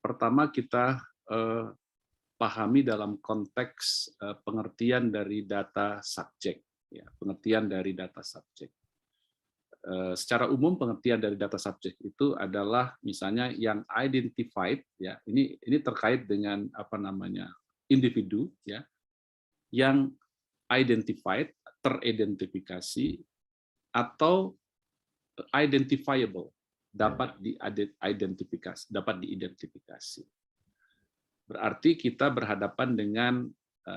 pertama kita pahami dalam konteks pengertian dari data subjek, ya, pengertian dari data subjek. Secara umum pengertian dari data subjek itu adalah misalnya yang identified, ya, ini terkait dengan apa namanya individu, ya, yang identified, teridentifikasi, atau identifiable, dapat diidentifikasi. Berarti kita berhadapan dengan,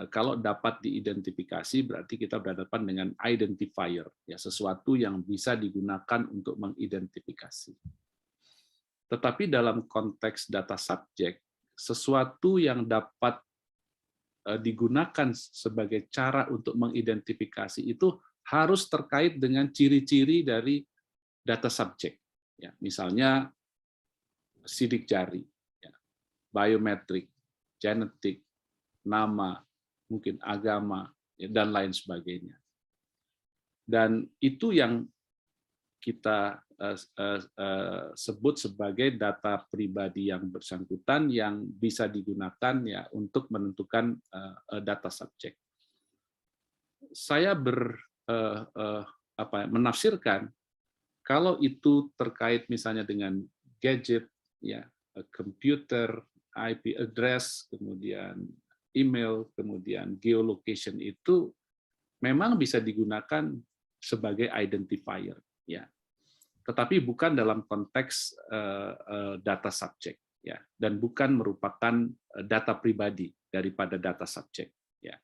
kalau dapat diidentifikasi berarti kita berhadapan dengan identifier, ya, sesuatu yang bisa digunakan untuk mengidentifikasi. Tetapi dalam konteks data subjek, sesuatu yang dapat digunakan sebagai cara untuk mengidentifikasi itu harus terkait dengan ciri-ciri dari data subjek. Ya, misalnya sidik jari, ya, biometrik, genetik, nama, mungkin agama, ya, dan lain sebagainya. Dan itu yang kita sebut sebagai data pribadi yang bersangkutan yang bisa digunakan, ya, untuk menentukan data subjek. Saya menafsirkan kalau itu terkait misalnya dengan gadget, ya, komputer, IP address, kemudian email, kemudian geolocation, itu memang bisa digunakan sebagai identifier, ya. Tetapi bukan dalam konteks data subjek, ya, dan bukan merupakan data pribadi daripada data subjek, ya.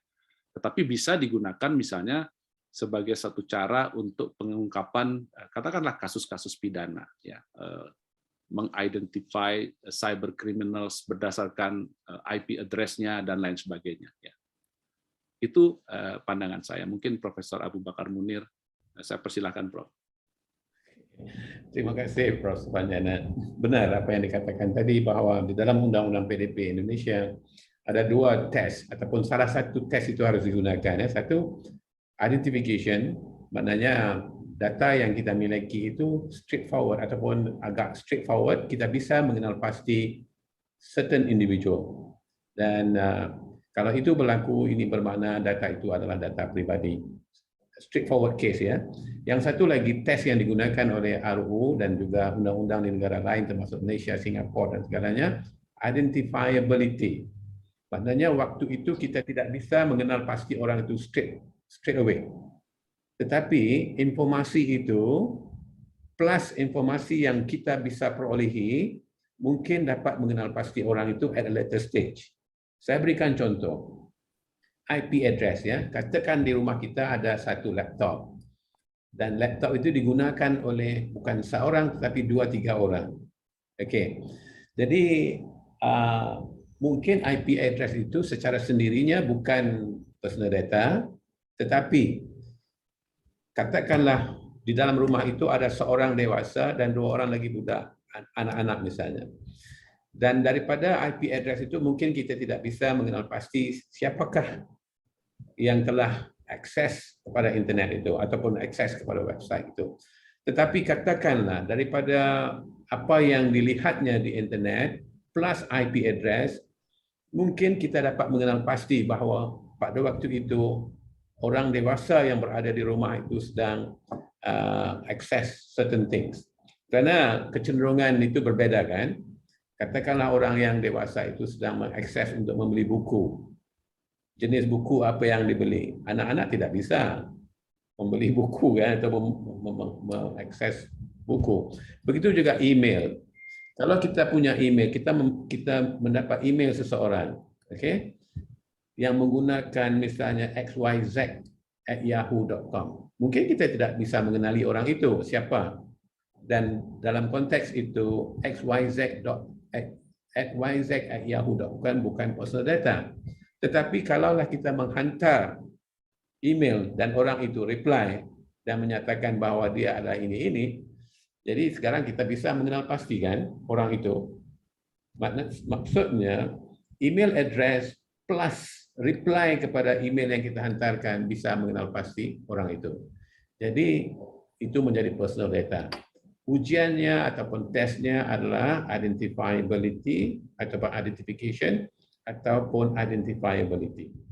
Tetapi bisa digunakan misalnya sebagai satu cara untuk pengungkapan katakanlah kasus-kasus pidana, ya, mengidentify cyber criminals berdasarkan IP address-nya dan lain sebagainya, ya. Itu pandangan saya. Mungkin Profesor Abu Bakar Munir, saya persilahkan, Prof. Terima kasih, Prof. Supanjana. Benar apa yang dikatakan tadi bahwa di dalam Undang-Undang PDP Indonesia ada dua tes, ataupun salah satu tes itu harus digunakan. Ya. Satu, identification, maknanya data yang kita miliki itu straightforward ataupun agak straightforward, kita bisa mengenal pasti certain individual. Dan kalau itu berlaku, ini bermakna data itu adalah data pribadi. Straightforward case, ya. Yang satu lagi tes yang digunakan oleh RUU dan juga undang-undang di negara lain termasuk Malaysia, Singapura dan segalanya, identifiability. Maknanya waktu itu kita tidak bisa mengenal pasti orang itu straight away. Tetapi informasi itu plus informasi yang kita bisa perolehi mungkin dapat mengenal pasti orang itu at a later stage. Saya berikan contoh. IP address, ya. Katakan di rumah kita ada satu laptop. Dan laptop itu digunakan oleh bukan seorang tetapi 2-3 orang. Okey. Jadi mungkin IP address itu secara sendirinya bukan personal data, tetapi katakanlah di dalam rumah itu ada seorang dewasa dan 2 orang lagi budak, anak-anak misalnya. Dan daripada IP address itu mungkin kita tidak bisa mengenal pasti siapakah yang telah akses kepada internet itu ataupun akses kepada website itu. Tetapi katakanlah daripada apa yang dilihatnya di internet plus IP address, mungkin kita dapat mengenal pasti bahawa pada waktu itu orang dewasa yang berada di rumah itu sedang access certain things. Kerana kecenderungan itu berbeza, kan? Katakanlah orang yang dewasa itu sedang mengakses untuk membeli buku. Jenis buku apa yang dibeli. Anak-anak tidak bisa membeli buku, kan, atau mengakses buku. Begitu juga email. Kalau kita punya email, kita mendapat email seseorang, okay, yang menggunakan misalnya xyz@yahoo.com. Mungkin kita tidak bisa mengenali orang itu siapa. Dan dalam konteks itu xyz@yahoo.com bukan personal data. Tetapi kalaulah kita menghantar email dan orang itu reply dan menyatakan bahawa dia adalah ini, jadi sekarang kita bisa mengenal pasti, kan, orang itu. Maksudnya email address plus reply kepada email yang kita hantarkan bisa mengenal pasti orang itu. Jadi itu menjadi personal data. ujiannya ataupun tesnya adalah identifiability ataupun identification ataupun identifiability.